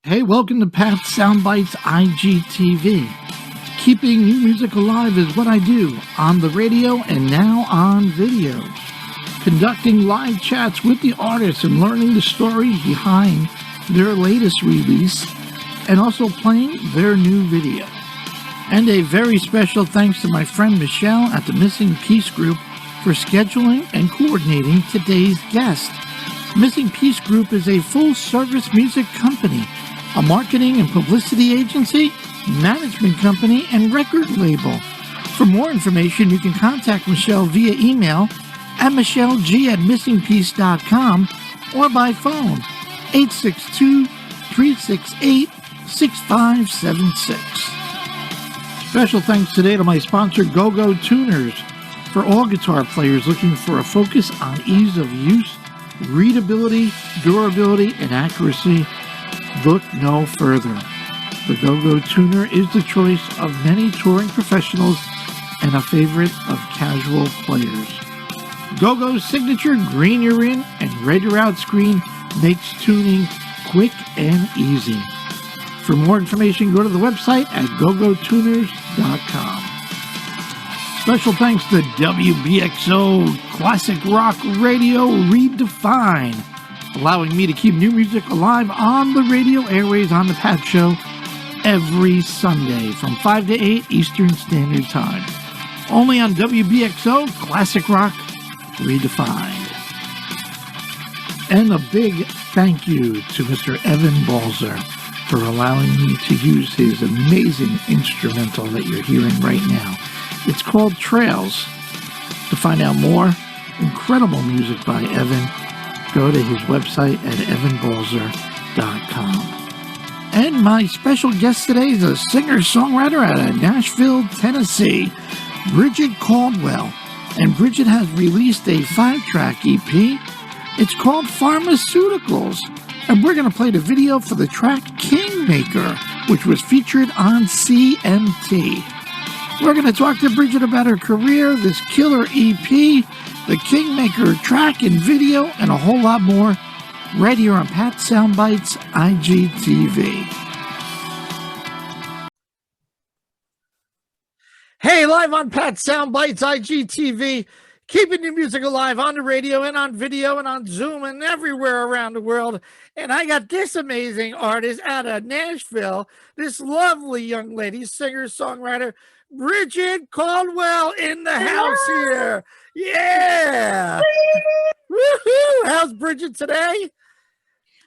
Hey, welcome to Pat's Soundbytes IGTV. Keeping new music alive is what I do on the radio and now on video. Conducting live chats with the artists and learning the story behind their latest release and also playing their new video. And a very special thanks to my friend Michelle at the Missing Piece Group for scheduling and coordinating today's guest. Missing Piece Group is a full-service music company, a marketing and publicity agency, management company, and record label. For more information, you can contact Michelle via email at michelleg@missingpiece.com or by phone 862-368-6576. Special thanks today to my sponsor, Go-Go Tuners. For all guitar players looking for a focus on ease of use, readability, durability, and accuracy, look no further. The Go-Go Tuner is the choice of many touring professionals and a favorite of casual players. Go-Go's signature green you're in and red you're out screen makes tuning quick and easy. For more information, go to the website at gogotuners.com. Special thanks to WBXO Classic Rock Radio Redefined, allowing me to keep new music alive on the radio airways on the Pat Show every Sunday from 5 to 8 Eastern Standard Time. Only on WBXO Classic Rock Redefined. And a big thank you to Mr. Evan Balzer for allowing me to use his amazing instrumental that you're hearing right now. It's called Trails. To find out more incredible music by Evan, go to his website at evanbalzer.com. And my special guest today is a singer-songwriter out of Nashville, Tennessee, Bridget Caldwell. And Bridget has released a 5-track EP. It's called Pharmaceuticals. And we're going to play the video for the track Kingmaker, which was featured on CMT. We're going to talk to Bridget about her career, this killer EP, the Kingmaker track and video, and a whole lot more right here on Pat Soundbytes IGTV. Hey, live on Pat Soundbytes IGTV, keeping your music alive on the radio and on video and on Zoom and everywhere around the world. And I got this amazing artist out of Nashville, this lovely young lady, singer-songwriter, Bridget Caldwell in the house here. Yeah. Woohoo! How's Bridget today?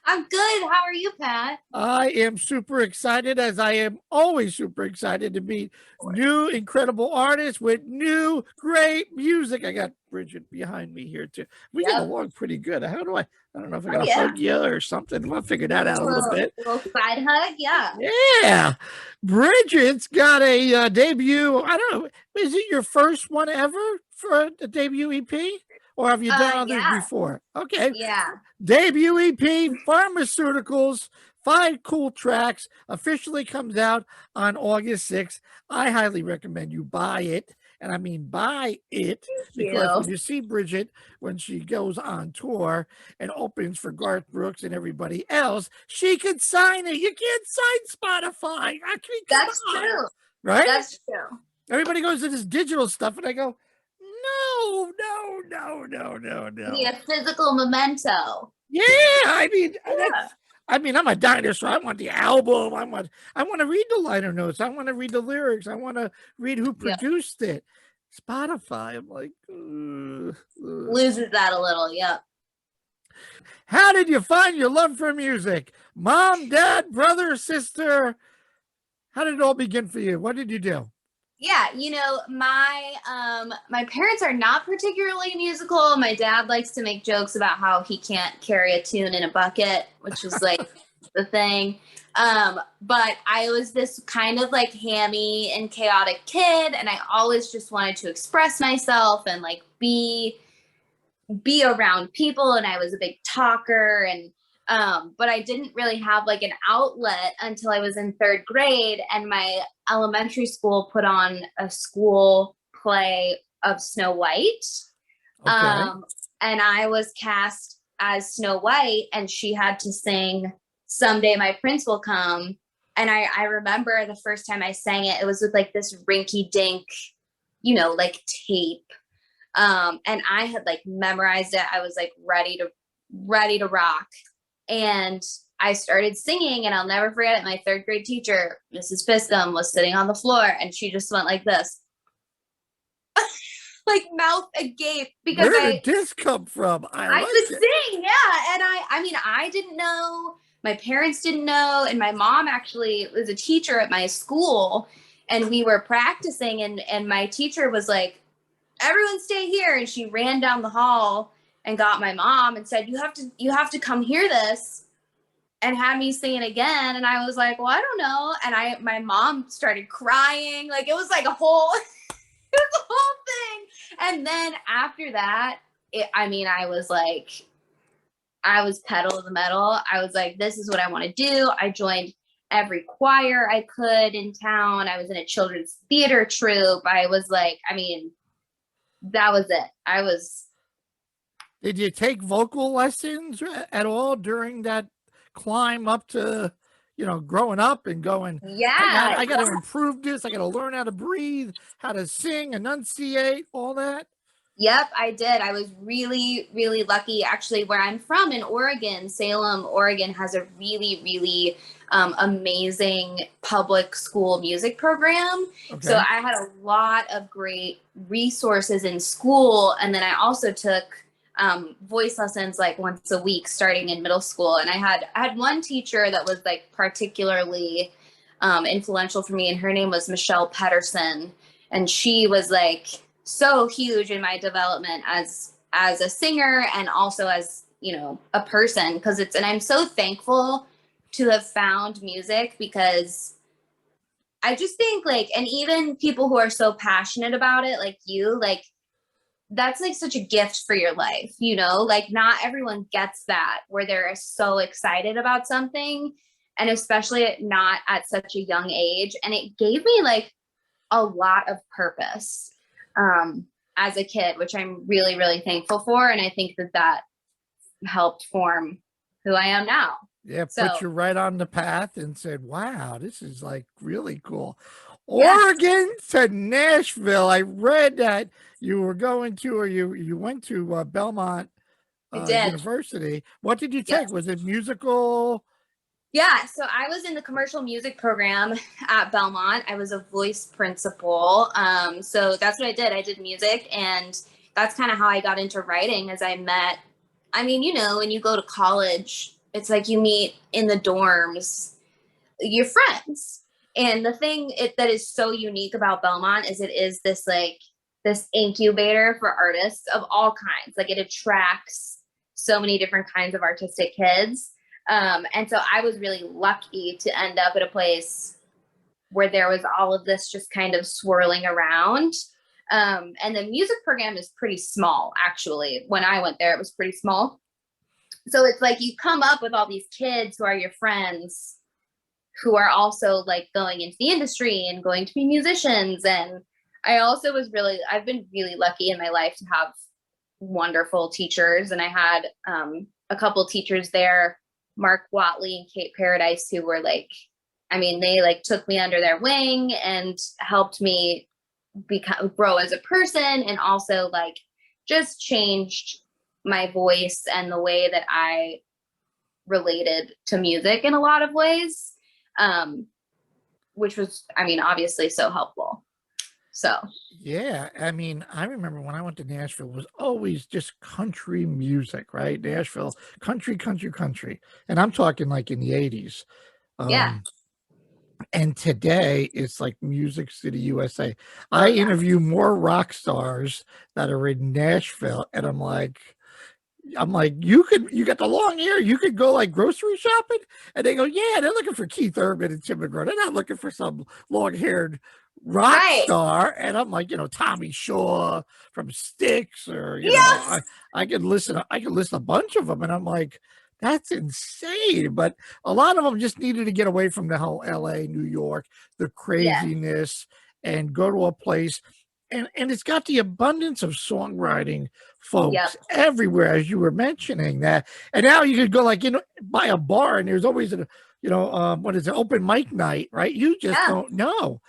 I'm good. How are you, Pat? I am super excited, as I am always super excited to meet new incredible artists with new great music. I got Bridget behind me here too. We get along pretty good. How do I don't know if I gotta hug you or something. We'll figure that out a little bit. A little side hug, yeah. Yeah. Bridget's got a debut. I don't know. Is it your first one ever for a debut EP? Or have you done others before? Okay. Yeah. Debut EP, Pharmaceuticals, 5 cool tracks, officially comes out on August 6th. I highly recommend you buy it. And I mean buy it, because when you see Bridget, when she goes on tour and opens for Garth Brooks and everybody else, she could sign it. You can't sign Spotify. That's true. Right? That's true. Everybody goes to this digital stuff, and I go, no. You need a physical memento. Yeah, I mean, I'm a dinosaur. I want the album. I want to read the liner notes. I want to read the lyrics. I want to read who produced it. Spotify, I'm like, loses that a little. Yep. How did you find your love for music? Mom, dad, brother, sister? How did it all begin for you? What did you do? Yeah, my parents are not particularly musical. My dad likes to make jokes about how he can't carry a tune in a bucket, which is like the thing. But I was this kind of like hammy and chaotic kid, and I always just wanted to express myself and like be around people, and I was a big talker, and but I didn't really have like an outlet until I was in 3rd grade, and my elementary school put on a school play of Snow White. Okay. And I was cast as Snow White, and she had to sing Someday My Prince Will Come. And I remember the first time I sang it, it was with like this rinky dink, you know, like tape. And I had like memorized it. I was like ready to rock. And I started singing, and I'll never forget it. My third grade teacher, Mrs. Piscom, was sitting on the floor, and she just went like this, like mouth agape, because where did this come from? I could sing, yeah. And I mean, I didn't know, my parents didn't know, and my mom actually was a teacher at my school, and we were practicing, and my teacher was like, everyone stay here, and she ran down the hall and got my mom and said, you have to come hear this, and had me sing it again. And I was like, well, I don't know. And my mom started crying, like it was like a whole it was a whole thing. And then after that, I was like, I was pedal to the metal. I was like, this is what I want to do. I joined every choir I could in town. I was in a children's theater troupe. I was like, that was it. Did you take vocal lessons at all during that climb up to, growing up and going, yeah, I got to improve this. I got to learn how to breathe, how to sing, enunciate, all that? Yep, I did. I was really, really lucky. Actually, where I'm from in Oregon, Salem, Oregon, has a really, really amazing public school music program. Okay. So I had a lot of great resources in school. And then I also took voice lessons like once a week starting in middle school. And I had one teacher that was like particularly influential for me, and her name was Michelle Pedersen. And she was like so huge in my development as a singer, and also as, a person, and I'm so thankful to have found music, because I just think and even people who are so passionate about it, like you, that's like such a gift for your life, not everyone gets that, where they're so excited about something, and especially not at such a young age. And it gave me a lot of purpose as a kid, which I'm really, really thankful for. And I think that helped form who I am now. Yeah, put you right on the path and said, wow, this is really cool. Oregon to Nashville. I read that you were going to, or you went to Belmont University. What did you take? Was it musical? Yeah, so I was in the commercial music program at Belmont. I was a voice principal. So that's what I did. I did music, and that's kind of how I got into writing, as I met, when you go to college, it's like you meet in the dorms your friends. And the thing that is so unique about Belmont is it is this this incubator for artists of all kinds. It attracts so many different kinds of artistic kids. And so I was really lucky to end up at a place where there was all of this just kind of swirling around. And the music program is pretty small, actually. When I went there, it was pretty small. So it's you come up with all these kids who are your friends, who are also going into the industry and going to be musicians. And I also I've been really lucky in my life to have wonderful teachers. And I had a couple teachers there, Mark Watley and Kate Paradise, who were they took me under their wing and helped me grow as a person, and also just changed my voice and the way that I related to music in a lot of ways, which was, obviously so helpful. So yeah, I remember when I went to Nashville, it was always just country music, right? Nashville, country. And I'm talking in the 80s. Yeah. And today it's Music City, USA. I interview more rock stars that are in Nashville, and I'm like, you got the long hair, you could go grocery shopping, and they go, yeah, they're looking for Keith Urban and Tim McGraw. They're not looking for some long-haired rock star. And I'm Tommy Shaw from Styx, or I could listen a bunch of them, and I'm like, that's insane. But a lot of them just needed to get away from the whole LA, New York, the craziness, and go to a place. and it's got the abundance of songwriting Yep. folks everywhere, as you were mentioning that. And now you could go like, by a bar and there's always a, what is it, open mic night, right? You just Yeah. don't know.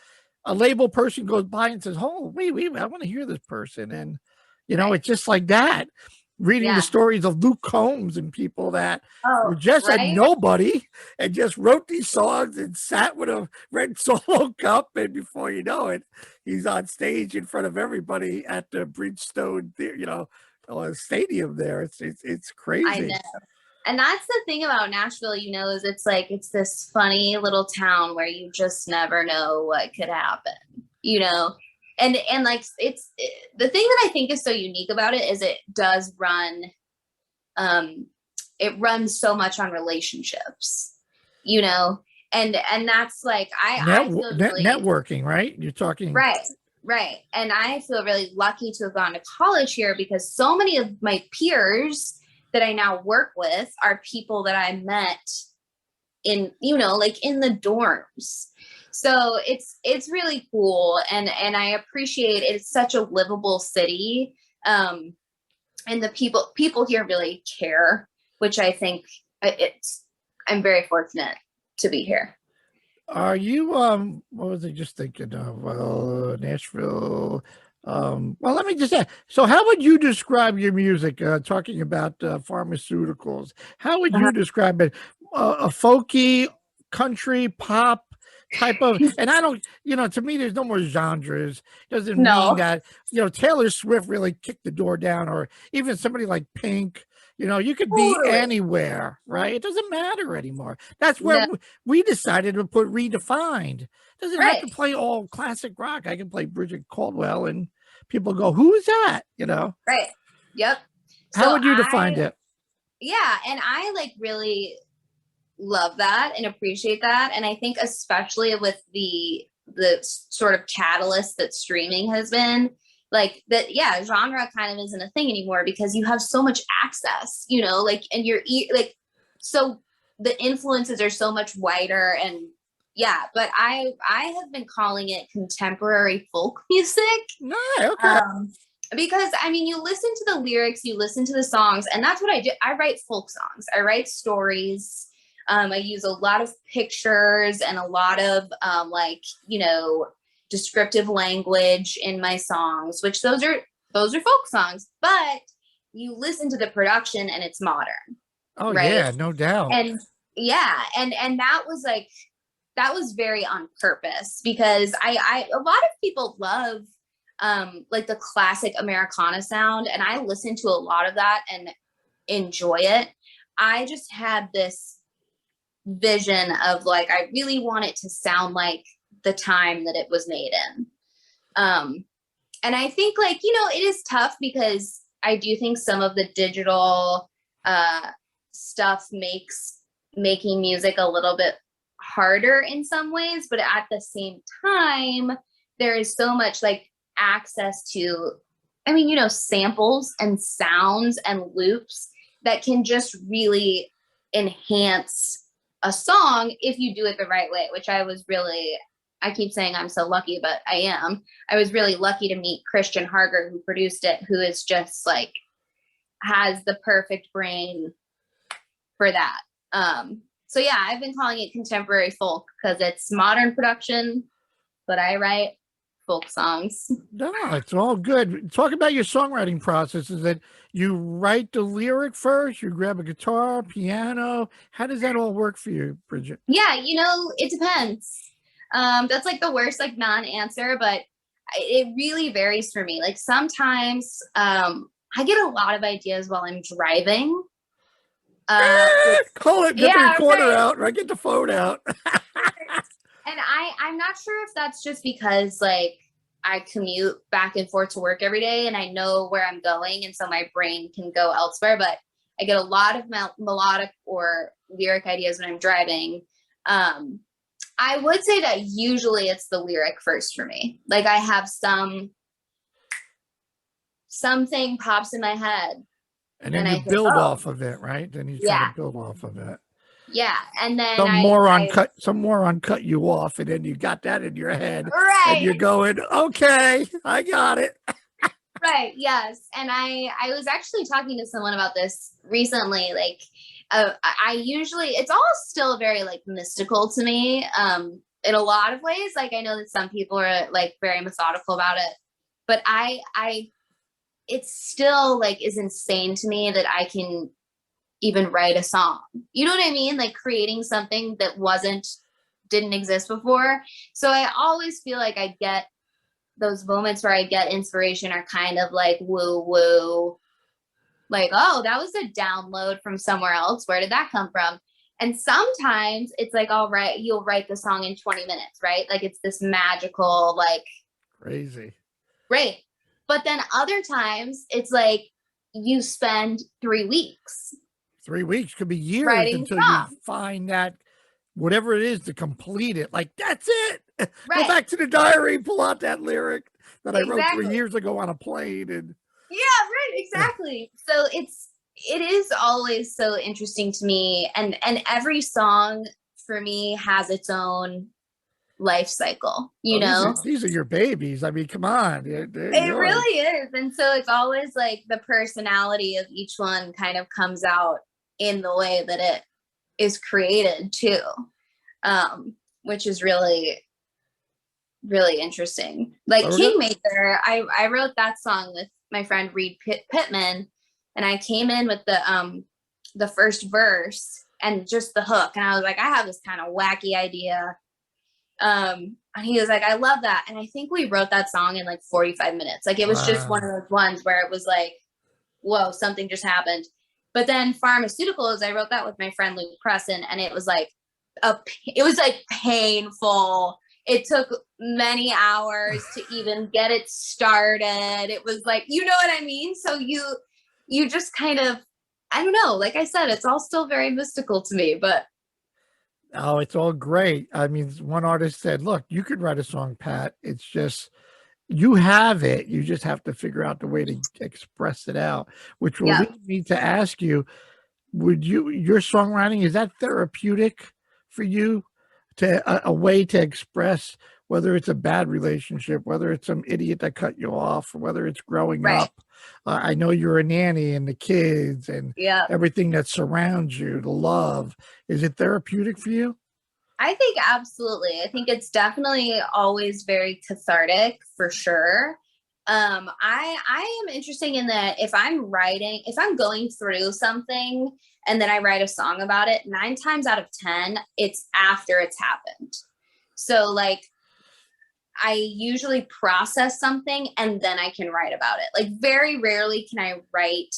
A label person goes by and says, oh, wait, I want to hear this person. And, Right. it's just like that. Reading the Yeah. stories of Luke Combs and people that were Oh, just a right. nobody and just wrote these songs and sat with a red Solo cup. And before you know it, he's on stage in front of everybody at the Bridgestone, stadium there. It's I crazy. know. And that's the thing about Nashville, is it's like, it's this funny little town where you just never know what could happen, and like, the thing that I think is so unique about it is it does run, it runs so much on relationships, and that's like, I feel really, Networking, right? You're talking. right. And I feel really lucky to have gone to college here because so many of my peers that I now work with are people that I met in, like in the dorms. So it's really cool. And I appreciate it. It's such a livable city. And the people here really care, which I think I'm very fortunate to be here. Are you what was I just thinking of? Well, Nashville. Well, let me just ask. So how would you describe your music? Talking about Pharmaceuticals, how would you describe it? A folky, country, pop type of, and I don't, to me, there's no more genres. Doesn't mean that, Taylor Swift really kicked the door down, or even somebody like Pink. You could be anywhere, right? It doesn't matter anymore. That's where we decided to put redefined. It doesn't have to play all classic rock. I can play Bridget Caldwell and people go, who is that? Right. Yep. How would you define it? Yeah. And I like really love that and appreciate that. And I think especially with the sort of catalyst that streaming has been, like that, genre kind of isn't a thing anymore because you have so much access, like, and so the influences are so much wider and but I have been calling it contemporary folk music. No, okay. Because you listen to the lyrics, you listen to the songs, and that's what I do. I write folk songs. I write stories. I use a lot of pictures and a lot of descriptive language in my songs, which those are folk songs, but you listen to the production and it's modern. Oh, right? Yeah, no doubt. And and that was very on purpose because I a lot of people love like the classic Americana sound, and I listen to a lot of that and enjoy it. I just had this vision of like, I really want it to sound like the time that it was made in. And I think it is tough because I do think some of the digital stuff makes making music a little bit harder in some ways, but at the same time, there is so much like access to, samples and sounds and loops that can just really enhance a song if you do it the right way, which I keep saying I'm so lucky, but I am. I was really lucky to meet Christian Harger, who produced it, who is just like, has the perfect brain for that. So yeah, I've been calling it contemporary folk because it's modern production, but I write folk songs. No, it's all good. Talk about your songwriting process. Is that you write the lyric first, you grab a guitar, piano? How does that all work for you, Bridget? Yeah, it depends. That's like the worst like non-answer, but it really varies for me. Like sometimes I get a lot of ideas while I'm driving. Call it, get the recorder out, right? Get the phone out. And I'm not sure if that's just because like I commute back and forth to work every day and I know where I'm going, and so my brain can go elsewhere, but I get a lot of melodic or lyric ideas when I'm driving. I would say that usually it's the lyric first for me. Like I have something pops in my head. And then you build off of it, right? Then you try to build off of it. Yeah. And then some moron cut you off, and then you got that in your head, and you're going, okay, I got it. Right. Yes. And I was actually talking to someone about this recently. Like, I usually, it's all still very like mystical to me. In a lot of ways. Like, I know that some people are like very methodical about it, but it's still like is insane to me that I can even write a song. You know what I mean? Like creating something that didn't exist before. So I always feel like I get those moments where I get inspiration are kind of like woo woo, like, oh, that was a download from somewhere else. Where did that come from? And sometimes it's like, all right, you'll write the song in 20 minutes, right? Like it's this magical, like crazy. Great. But then other times it's like you spend 3 weeks. 3 weeks could be years writing until you find that whatever it is to complete it. Like, that's it. Go back to the diary, pull out that lyric that I wrote 3 years ago on a plane. And yeah, right, exactly. So it is always so interesting to me, and every song for me has its own life cycle, you know. These are your babies. I mean, come on. It really is. And so it's always like the personality of each one kind of comes out in the way that it is created too, which is really, really interesting. Like Kingmaker, I wrote that song with my friend Reed Pittman, and I came in with the first verse and just the hook, and I was like, I have this kind of wacky idea. And he was like, I love that. And I think we wrote that song in like 45 minutes. Like it was just one of those ones where it was like, whoa, something just happened. But then Pharmaceuticals, I wrote that with my friend Luke Presson, and it was like painful. It took many hours to even get it started. It was like, you know what I mean? So you just kind of, I don't know, like I said, it's all still very mystical to me, but oh, it's all great. I mean, one artist said, look, you could write a song, Pat. It's just, you have it. You just have to figure out the way to express it out, which will lead me to ask you, your songwriting, is that therapeutic for you, to a way to express, whether it's a bad relationship, whether it's some idiot that cut you off, or whether it's growing up? I know you're a nanny and the kids and everything that surrounds you, the love. Is it therapeutic for you? I think absolutely. I think it's definitely always very cathartic for sure. I am interested in that if I'm going through something and then I write a song about it, 9 times out of 10, it's after it's happened. So like, I usually process something and then I can write about it. Like very rarely can I write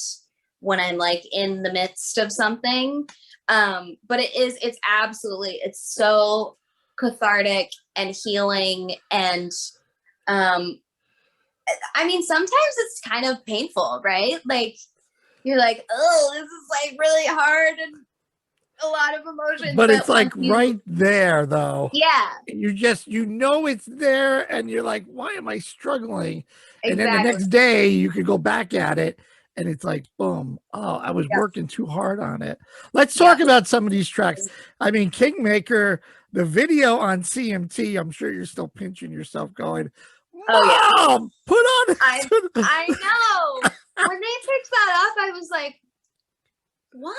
when I'm like in the midst of something. But it's so cathartic and healing. And, I mean, sometimes it's kind of painful, right? Like you're like, oh, this is like really hard and a lot of emotions. But it's like right there though. Yeah. You know it's there, and you're like, why am I struggling? And then the next day you could go back at it and it's like, boom, oh, I was working too hard on it. Let's talk about some of these tracks. I mean, Kingmaker, the video on CMT, I'm sure you're still pinching yourself going, Mom, put on. I know. When they picked that up, I was like, what?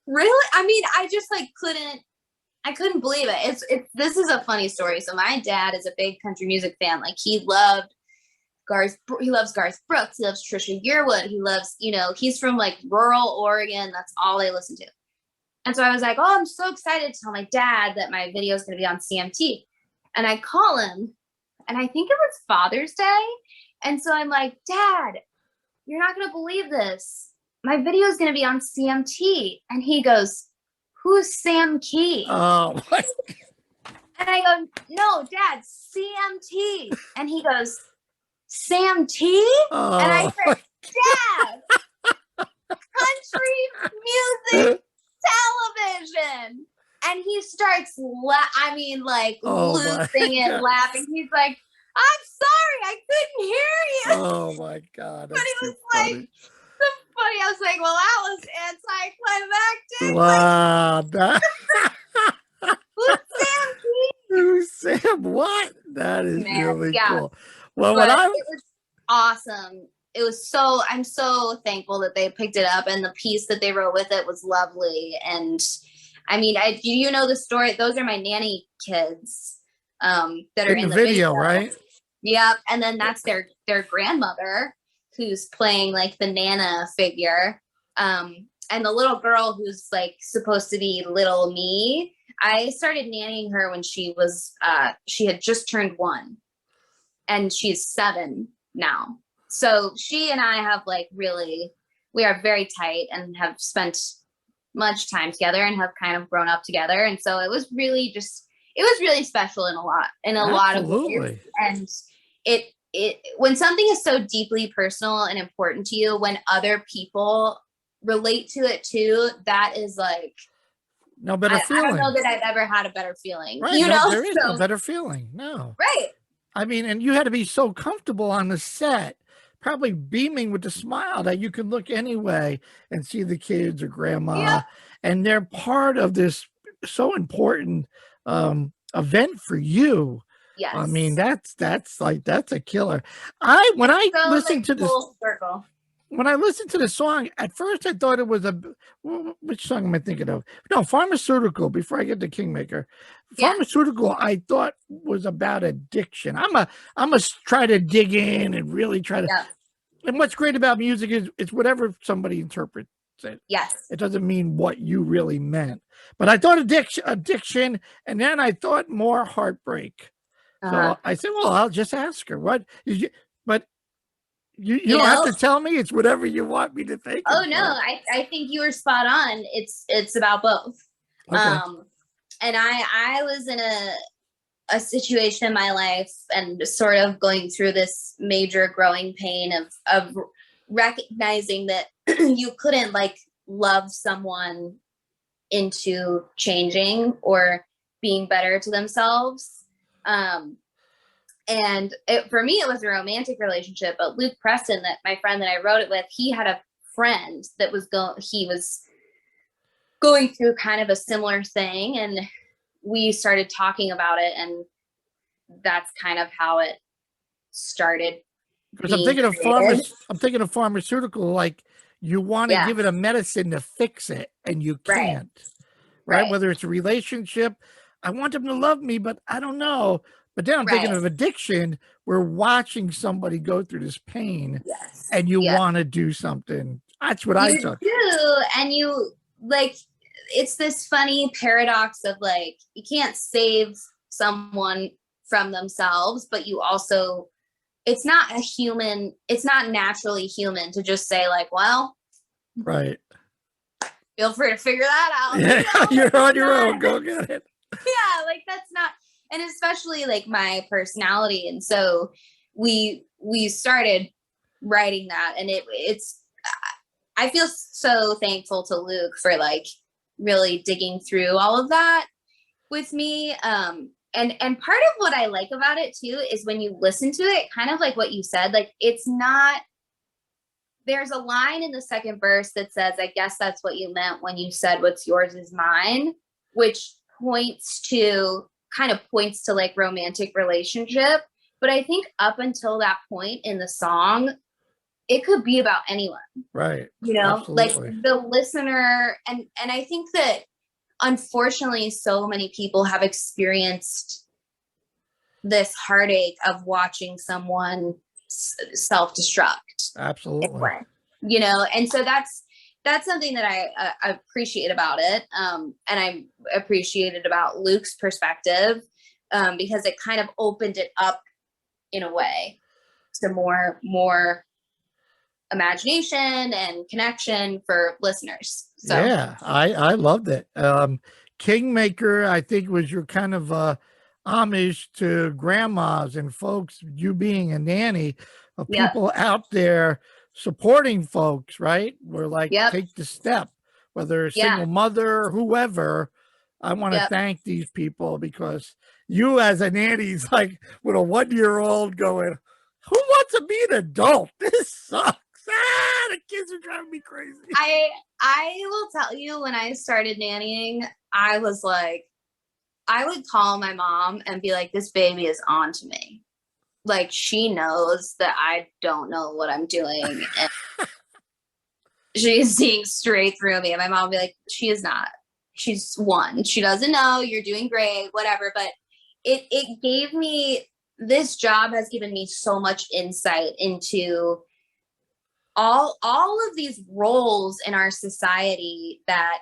Really? I mean, I just like couldn't believe it. This is a funny story. So my dad is a big country music fan. Like he loves Garth Brooks. He loves Trisha Yearwood. He loves, he's from like rural Oregon. That's all they listen to. And so I was like, oh, I'm so excited to tell my dad that my video is going to be on CMT. And I call him, and I think it was Father's Day. And so I'm like, Dad, you're not going to believe this. My video is going to be on CMT. And he goes, who's Sam Key? Oh, what? And I go, no, Dad, CMT. And he goes, Sam T? Oh. And I said, Dad, country music television. And he starts, losing it, laughing. He's like, I'm sorry, I couldn't hear you. Oh my God. But it was like the funny. I was like, well, that was anticlimactic. Wow. That, Who's Sam King? who's Sam? What? That is Man, really yeah. cool. Well, But when I it was awesome. It was so, I'm so thankful that they picked it up, and the piece that they wrote with it was lovely. And I mean, you know the story. Those are my nanny kids that are in the video, right? Yep. And then that's their grandmother who's playing like the Nana figure. And the little girl who's like supposed to be little me, I started nannying her when she had just turned 1, and she's 7 now. So she and I have like really, we are very tight and have spent much time together and have kind of grown up together. And so it was really special in a lot of ways. And it when something is so deeply personal and important to you, when other people relate to it too, that is like no better feeling. I don't know that I've ever had a better feeling. Right. You know, there is no better feeling. No. Right. I mean, and you had to be so comfortable on the set, probably beaming with a smile that you could look anyway and see the kids or grandma, and they're part of this so important event for you. Yes. I mean, that's a killer. When I listened to this when I listened to the song, at first I thought it was which song am I thinking of? No, Pharmaceutical, before I get to Kingmaker. Pharmaceutical, I thought was about addiction. I'm a try to dig in and really try to. Yeah. And what's great about music is it's whatever somebody interprets it. Yes. It doesn't mean what you really meant. But I thought addiction, and then I thought more heartbreak. So I said, well, I'll just ask her. What is you? But you don't have to tell me. It's whatever you want me to think. Oh no, I think you were spot on. It's about both. Okay. And I was in a situation in my life and sort of going through this major growing pain of recognizing that you couldn't like love someone into changing or being better to themselves. And for me, it was a romantic relationship, but Luke Preston, that my friend that I wrote it with, he had a friend that he was going through kind of a similar thing. And we started talking about it, and that's kind of how it started. Because I'm thinking of pharmaceutical, like you want to give it a medicine to fix it, and you can't, right? Whether it's a relationship, I want them to love me, but I don't know. But then I'm thinking of addiction. We're watching somebody go through this pain, and you want to do something. That's what I took. You do, and you like. It's this funny paradox of like, you can't save someone from themselves, but you also, it's not naturally human to just say like, well, right. Feel free to figure that out. Yeah, you're on your own. Go get it. Yeah, like that's not, and especially like my personality. And so we started writing that, and it's, I feel so thankful to Luke for like really digging through all of that with me. And part of what I like about it too is when you listen to it, kind of like what you said, like it's not, there's a line in the second verse that says, I guess that's what you meant when you said what's yours is mine, which points to like romantic relationship. But I think up until that point in the song, it could be about anyone. Right. You know, absolutely. Like the listener. And I think that unfortunately, so many people have experienced this heartache of watching someone self-destruct. Absolutely. You know, and so that's something that I appreciate about it. And I appreciated about Luke's perspective, because it kind of opened it up in a way to more imagination and connection for listeners. So yeah, I loved it. Kingmaker, I think, was your kind of homage to grandmas and folks, you being a nanny, of people out there supporting folks, right? We're like, take the step, whether a single mother or whoever. I want to thank these people, because you as a nanny is like with a 1-year-old going, who wants to be an adult? This sucks. The kids are driving me crazy. I will tell you, when I started nannying, I was like, I would call my mom and be like, this baby is on to me. Like, she knows that I don't know what I'm doing. And she's seeing straight through me. And my mom would be like, she is not. She's one. She doesn't know. You're doing great, whatever. But it gave me, this job has given me so much insight into all of these roles in our society that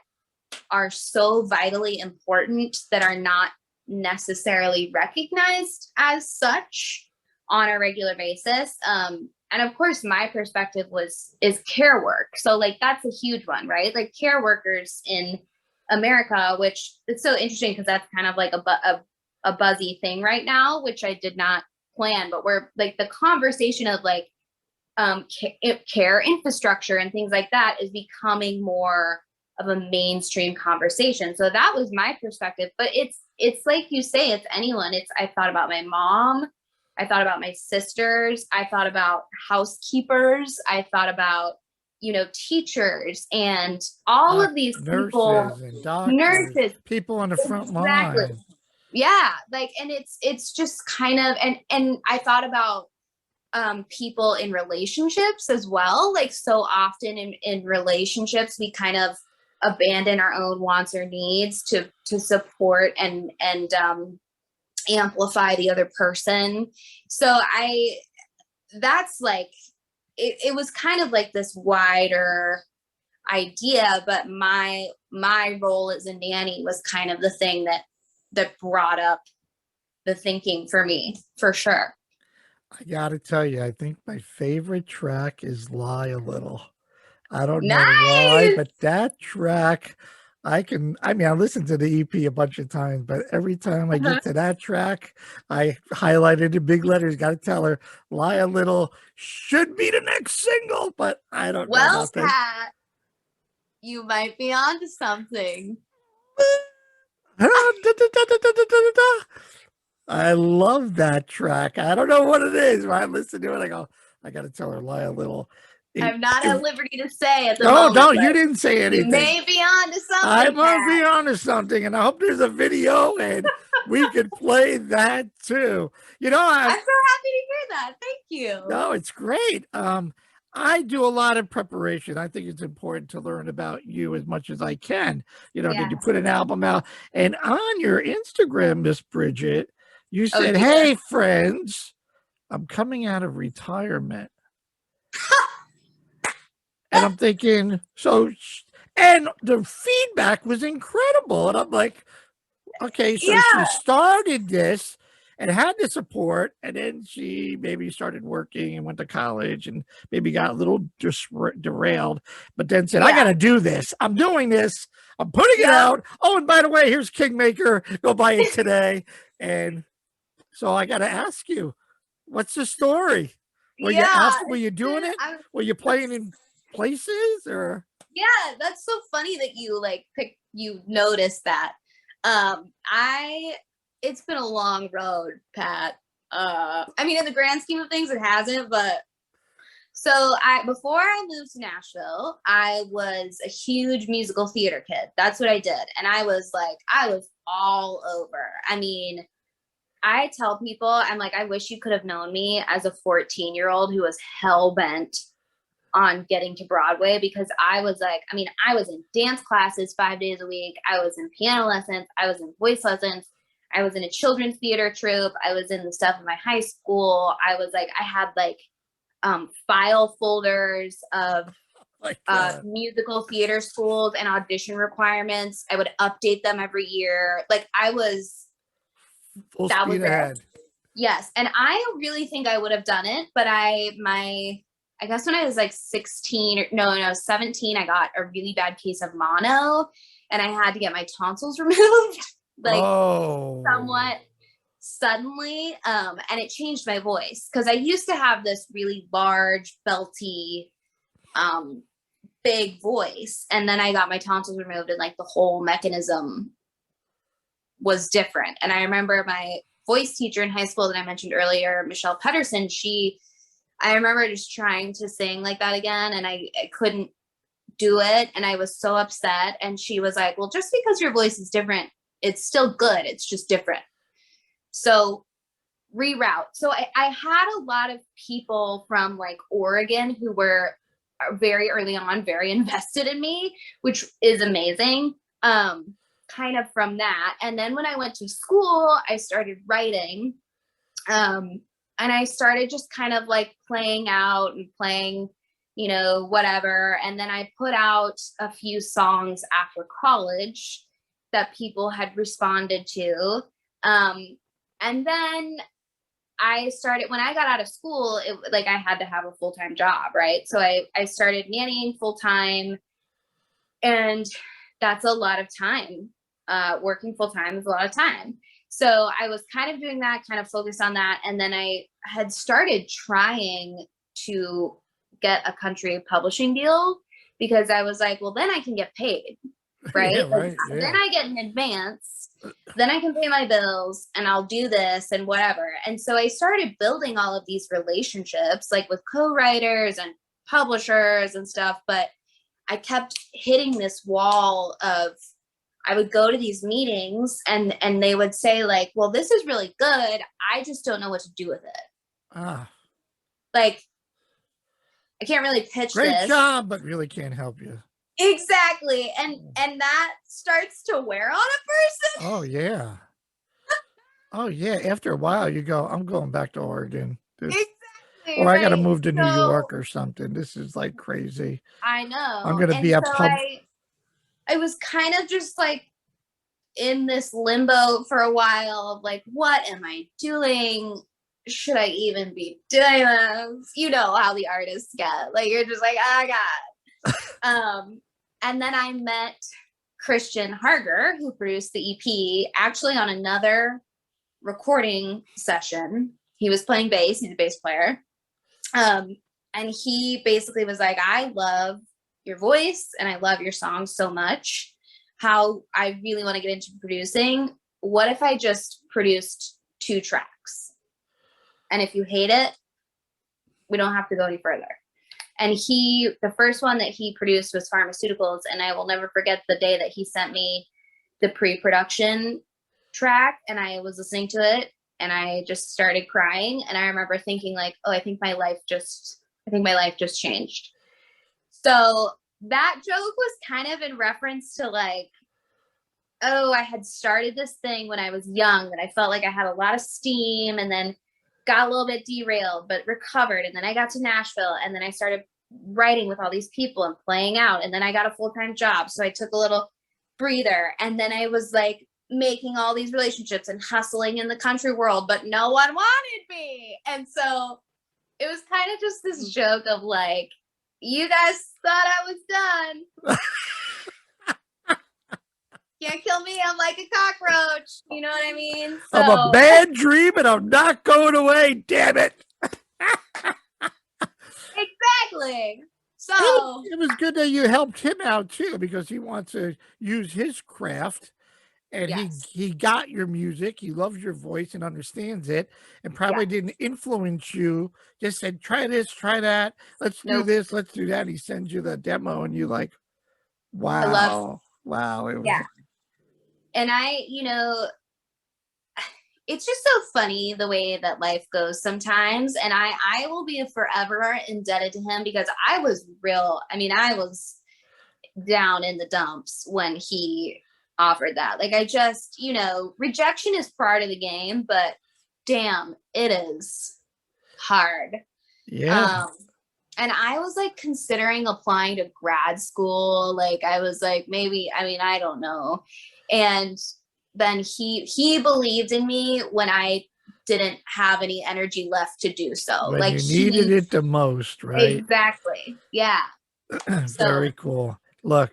are so vitally important that are not necessarily recognized as such on a regular basis. And of course, my perspective is care work. So like, that's a huge one, right? Like care workers in America, which it's so interesting because that's kind of like a buzzy thing right now, which I did not plan, but we're like, the conversation of like care infrastructure and things like that is becoming more of a mainstream conversation. So that was my perspective, but it's like you say, it's anyone. I thought about my mom. I thought about my sisters. I thought about housekeepers. I thought about, teachers and all of these nurses people, and doctors, nurses, people on the front exactly. line. Yeah. Like, and it's just kind of, and I thought about people in relationships as well. Like so often in relationships, we kind of abandon our own wants or needs to support and amplify the other person. So that's like, it was kind of like this wider idea, but my role as a nanny was kind of the thing that brought up the thinking for me, for sure. I gotta tell you, I think my favorite track is Lie a Little. I don't know Nice! why, but that track, I listened to the EP a bunch of times, but every time I get to that track, I highlighted in big letters, got to tell her, Lie a Little should be the next single, but I don't know about that. Pat, you might be onto something. I love that track. I don't know what it is. When I listen to it, I go, I got to tell her, Lie a Little. I'm not at liberty to say at the moment. No, you didn't say anything. You may be onto something. I must be onto something, and I hope there's a video and we could play that too. I'm so happy to hear that. Thank you. No, it's great. I do a lot of preparation. I think it's important to learn about you as much as I can. Did you put an album out? And on your Instagram, Miss Bridget, you said, hey, friends, I'm coming out of retirement. And I'm thinking, and the feedback was incredible. And I'm like, okay, so she started this and had the support, and then she maybe started working and went to college and maybe got a little derailed, but then said, I got to do this. I'm doing this. I'm putting it out. Oh, and by the way, here's Kingmaker. Go buy it today. And so I got to ask you, what's the story? Were you doing it? Were you playing in places or? Yeah, that's so funny that you noticed that. It's been a long road, Pat. In the grand scheme of things, it hasn't, but so before I moved to Nashville, I was a huge musical theater kid. That's what I did. And I was all over. I tell people, I'm like, I wish you could have known me as a 14-year-old who was hell-bent on getting to Broadway, because I was in dance classes 5 days a week. I was in piano lessons. I was in voice lessons. I was in a children's theater troupe. I was in the stuff in my high school. I had file folders of musical theater schools and audition requirements. I would update them every year. Like I was, full speed ahead. Yes. And I really think I would have done it, but I guess when I was like 17, I was 17, I got a really bad case of mono and I had to get my tonsils removed. Somewhat suddenly, and it changed my voice because I used to have this really large, belty, big voice, and then I got my tonsils removed, and like the whole mechanism was different. And I remember my voice teacher in high school that I mentioned earlier, Michelle Pedersen, I remember just trying to sing like that again, and I couldn't do it, and I was so upset. And she was like, well, just because your voice is different, it's still good, it's just different. So reroute. So I had a lot of people from like Oregon who were very early on very invested in me, which is amazing. Kind of from that. And then when I went to school, I started writing, and I started just kind of like playing out and playing, you know, whatever. And then I put out a few songs after college that people had responded to. And then I started, when I got out of school, like I had to have a full-time job, right? So I started nannying full-time, and that's a lot of time. Working full-time is a lot of time. So I was kind of doing that, kind of focused on that. And then I had started trying to get a country publishing deal, because I was like, well, then I can get paid, right? Yeah, right. Like, then I get an advance, then I can pay my bills, and I'll do this and whatever. And so I started building all of these relationships, like with co-writers and publishers and stuff. But I kept hitting this wall of, I would go to these meetings and they would say like, well, this is really good, I just don't know what to do with it. Like, I can't really pitch Great this. job, but really can't help you. Exactly. And that starts to wear on a person. Oh yeah. Oh yeah. After a while you go, I'm going back to Oregon. Exactly. Or I gotta move to So, New York or something. This is like crazy. I know. I'm gonna be a pub. I was kind of just like in this limbo for a while of like, what am I doing? Should I even be doing this? You know how the artists get. Like, you're just like, oh God. And then I met Christian Harger, who produced the EP, actually on another recording session. He was playing bass. He's a bass player. And he basically was like, I love your voice and I love your songs so much. How I really want to get into producing. What if I just produced 2 tracks? And if you hate it, we don't have to go any further. And the first one that he produced was Pharmaceuticals. And I will never forget the day that he sent me the pre-production track, and I was listening to it and I just started crying. And I remember thinking like, oh, I think my life just changed. So that joke was kind of in reference to like, oh, I had started this thing when I was young that I felt like I had a lot of steam, and then got a little bit derailed, but recovered. And then I got to Nashville, and then I started writing with all these people and playing out. And then I got a full-time job. So I took a little breather, and then I was like making all these relationships and hustling in the country world, but no one wanted me. And so it was kind of just this joke of like, you guys thought I was done. Can't kill me, I'm like a cockroach. You know what I mean? So, I'm a bad dream and I'm not going away, damn it. Exactly. So it was good that you helped him out too, because he wants to use his craft, and yes. he got your music, he loves your voice and understands it, and probably didn't influence you, just said, try this, try that, let's do this, let's do that. He sends you the demo and you like, wow. Wow. It was And it's just so funny the way that life goes sometimes. And I will be forever indebted to him, because I was down in the dumps when he offered that. Like, I just, rejection is part of the game, but damn, it is hard. Yeah. And I was like considering applying to grad school. Like, I was like, maybe, I don't know. And then he believed in me when I didn't have any energy left to do so. When like, you needed it the most, right? Exactly. Yeah. Very cool. Look,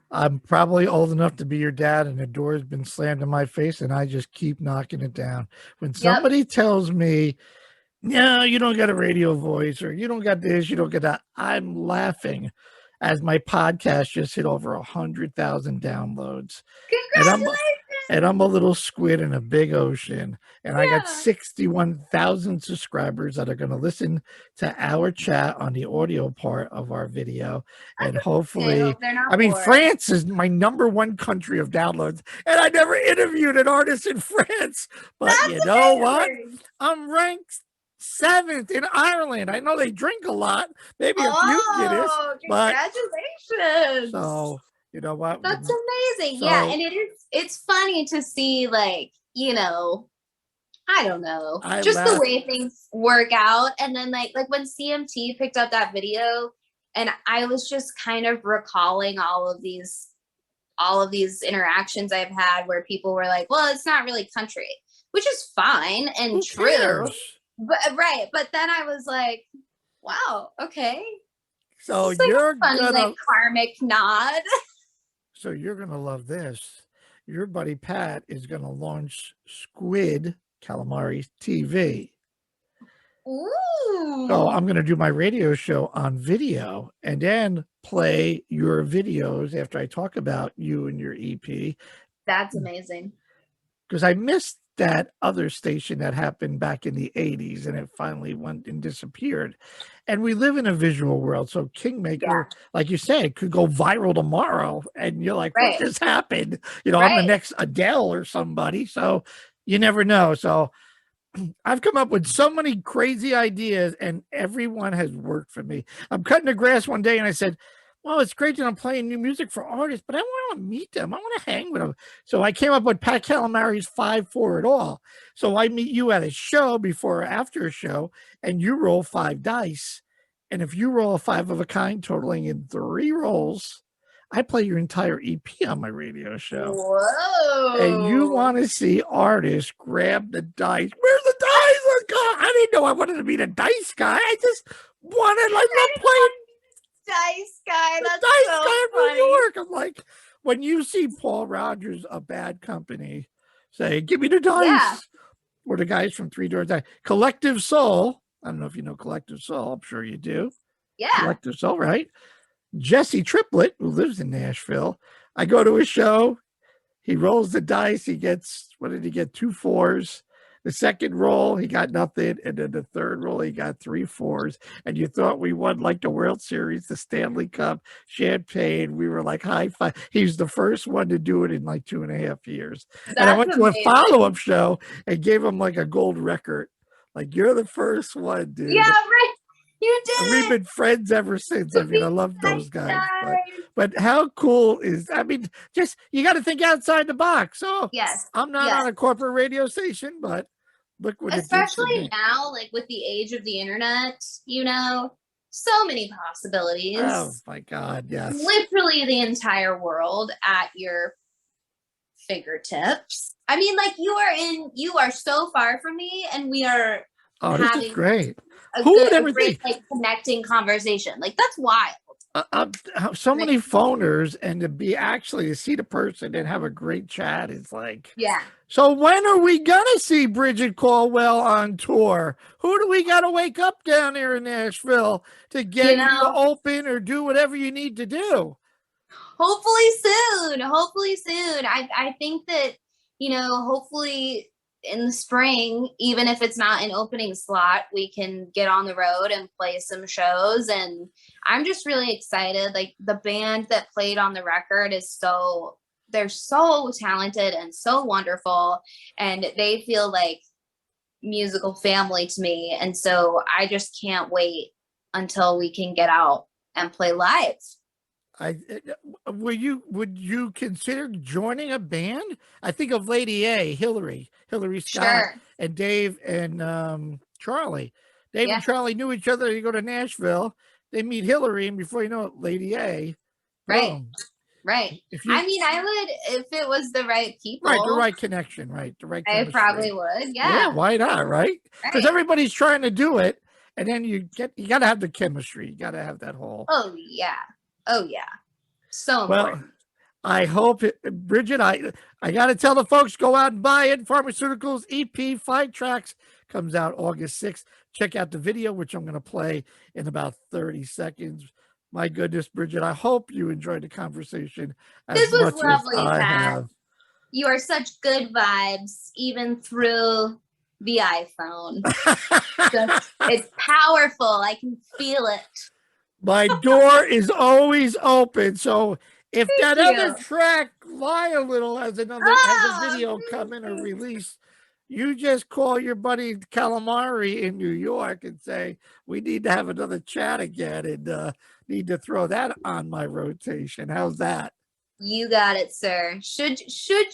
I'm probably old enough to be your dad, and the door's been slammed in my face, and I just keep knocking it down. When somebody tells me, no, you don't got a radio voice, or you don't got this, you don't get that, I'm laughing as my podcast just hit over 100,000 downloads. Congratulations! And I'm a little squid in a big ocean. And I got Yeah. 61,000 subscribers that are going to listen to our chat on the audio part of our video. And I hopefully, hope they're not I mean, bored. France is my #1 country of downloads. And I never interviewed an artist in France. But That's you know what? amazing. I'm ranked 7th in Ireland. I know they drink a lot, maybe a few Guinness, Oh, but congratulations. so you know what? That's amazing. So, yeah, and it's funny to see, like, I don't know, just the way things work out. And then like when CMT picked up that video, and I was just kind of recalling all of these interactions I've had where people were like, well, it's not really country, which is fine and who true. cares? But right. But then I was like, wow, okay. So It's like you're a funny, like, karmic nod. So you're gonna love this. Your buddy Pat is gonna launch Squid Calamari TV. Ooh. So I'm gonna do my radio show on video and then play your videos after I talk about you and your EP. That's amazing. Because I missed that other station that happened back in the 80s and it finally went and disappeared. And we live in a visual world. So Kingmaker, like you said, could go viral tomorrow. And you're like, what just happened? I'm the next Adele or somebody. So you never know. So I've come up with so many crazy ideas and everyone has worked for me. I'm cutting the grass one day and I said, well, it's great that I'm playing new music for artists, but I want to meet them. I want to hang with them. So I came up with Pat Calamari's 5 for It All. So I meet you at a show before or after a show, and you roll 5 dice. And if you roll a 5 of a kind, totaling in 3 rolls, I play your entire EP on my radio show. Whoa. And you want to see artists grab the dice. Where's the dice? Oh, God, I didn't know I wanted to be the dice guy. I just wanted, I love playing dice guy. That's dice so guy funny. in New York. I'm like, when you see Paul Rogers, A Bad Company, say, give me the dice. Or the guys from Three Doors Down. Collective Soul. I don't know if you know Collective Soul. I'm sure you do. Yeah. Collective Soul, right? Jesse Triplett, who lives in Nashville. I go to a show. He rolls the dice. He gets, what did he get? 2 4s. The second roll, he got nothing. And then the third roll, he got 3 4s. And you thought we won like the World Series, the Stanley Cup, champagne. We were like high five. He was the first one to do it in like 2.5 years. And I went to a follow-up show and gave him like a gold record. Like, you're the first one, dude. Yeah, right. You did. And we've been friends ever since. I mean, I love those guys. But how cool is, I mean, just, you got to think outside the box. So yes, I'm not on a corporate radio station, but look what especially now, like with the age of the internet, so many possibilities. Oh my God, yes. Literally the entire world at your fingertips. I mean, like, you are so far from me, and we are this is great. Who would ever think? Like, connecting conversation. Like, that's wild. So many phoners, and to see the person and have a great chat is like, so when are we gonna see Bridget Caldwell on tour? Who do we gotta wake up down here in Nashville to get you to open or do whatever you need to do? Hopefully soon. I think that, hopefully in the spring, even if it's not an opening slot, we can get on the road and play some shows. And I'm just really excited. Like, the band that played on the record they're so talented and so wonderful, and they feel like musical family to me. And so I just can't wait until we can get out and play live. Would you consider joining a band? I think of Lady A, Hillary Scott, and Dave and Charlie. Dave and Charlie knew each other. They go to Nashville, they meet Hillary, and before you know it, Lady A. Boom. Right. I mean, I would, if it was the right people. Right, the right connection, right? The right chemistry. I probably would, Yeah, why not, right? Because everybody's trying to do it, and then you got to have the chemistry. You got to have that whole. Oh, yeah. So important. Well, I hope Bridget, I got to tell the folks, go out and buy it. Pharmaceuticals EP 5 tracks comes out August 6th. Check out the video, which I'm going to play in about 30 seconds. My goodness, Bridget, I hope you enjoyed the conversation as much as I have. You are such good vibes, even through the iPhone. It's powerful. I can feel it. My door is always open. So if Thank that other you. track, Lie a Little, has a video coming or release, you just call your buddy Calamari in New York and say, we need to have another chat again and need to throw that on my rotation. How's that? You got it, sir. Should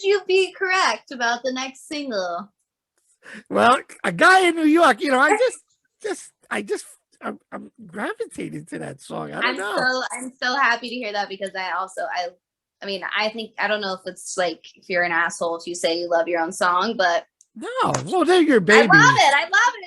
you be correct about the next single? Well, a guy in New York, you know, I'm gravitating to that song. I don't know. I'm so happy to hear that because I mean, I don't know if it's like if you're an asshole if you say you love your own song, but No, well, they're your babies. I love it.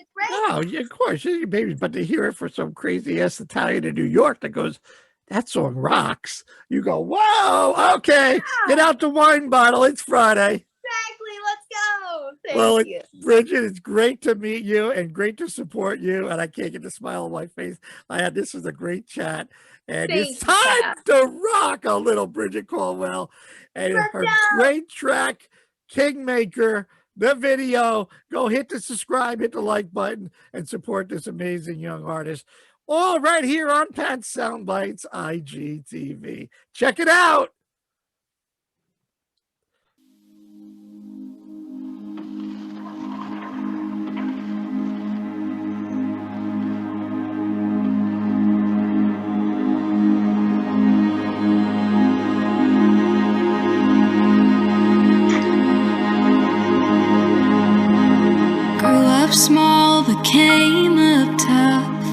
It's great. No, yeah, of course, they're your babies, but to hear it for some crazy ass Italian in New York that goes, that song rocks. You go, whoa, okay, get out the wine bottle. It's Friday. Exactly. Let's go. Well, Thank you. Bridget, it's great to meet you and great to support you. And I can't get the smile on my face. This was a great chat. And it's time to rock a little Bridget Caldwell and her great track, Kingmaker, the video. Go hit the subscribe, hit the like button, and support this amazing young artist. All right here on Pat Soundbytes IGTV. Check it out. Small but came up tough.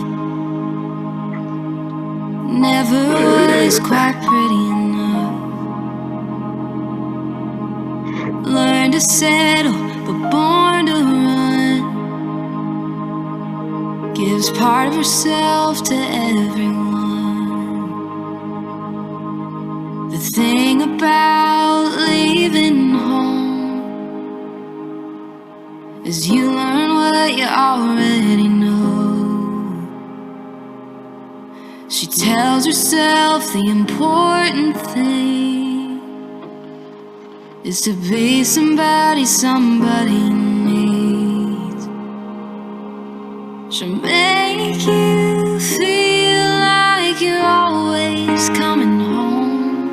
Never was quite pretty enough. Learned to settle but born to run. Gives part of herself to everyone. The thing about leaving home is you learn what you already know. She tells herself the important thing is to be somebody needs. She'll make you feel like you're always coming home.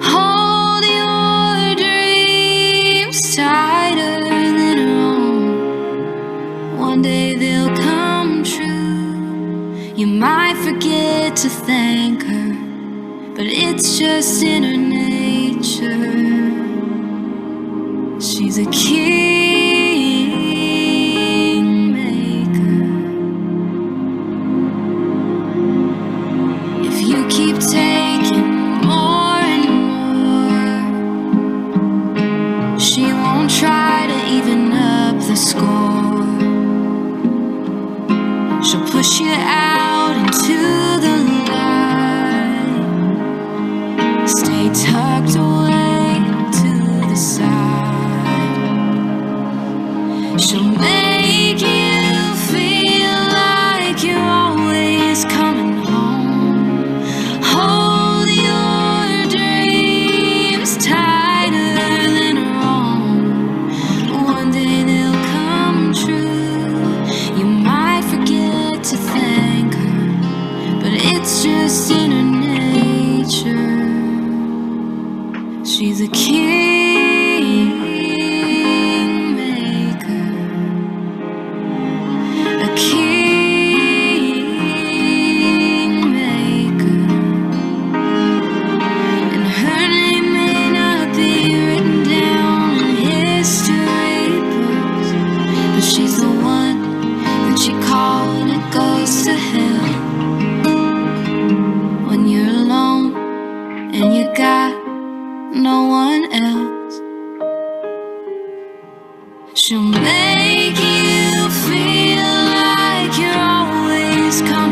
Hold your dreams tighter than her own. One day they'll come true. You might forget to thank her, but it's just in her nature. She's a kingmaker. If you keep taking more and more, she won't try to even up the score. She'll push you out into the light. Stay tucked away to the side. She'll make you feel like you're always coming home. Hold your dreams tighter than her own. One day they'll come true. You might forget to thank her, but it's just in her nature. She's a kingmaker, a kingmaker, and her name may not be written down in history books, but she's the one that you call when it goes to hell. When you're alone and you got no one else, she'll make you feel like you're always coming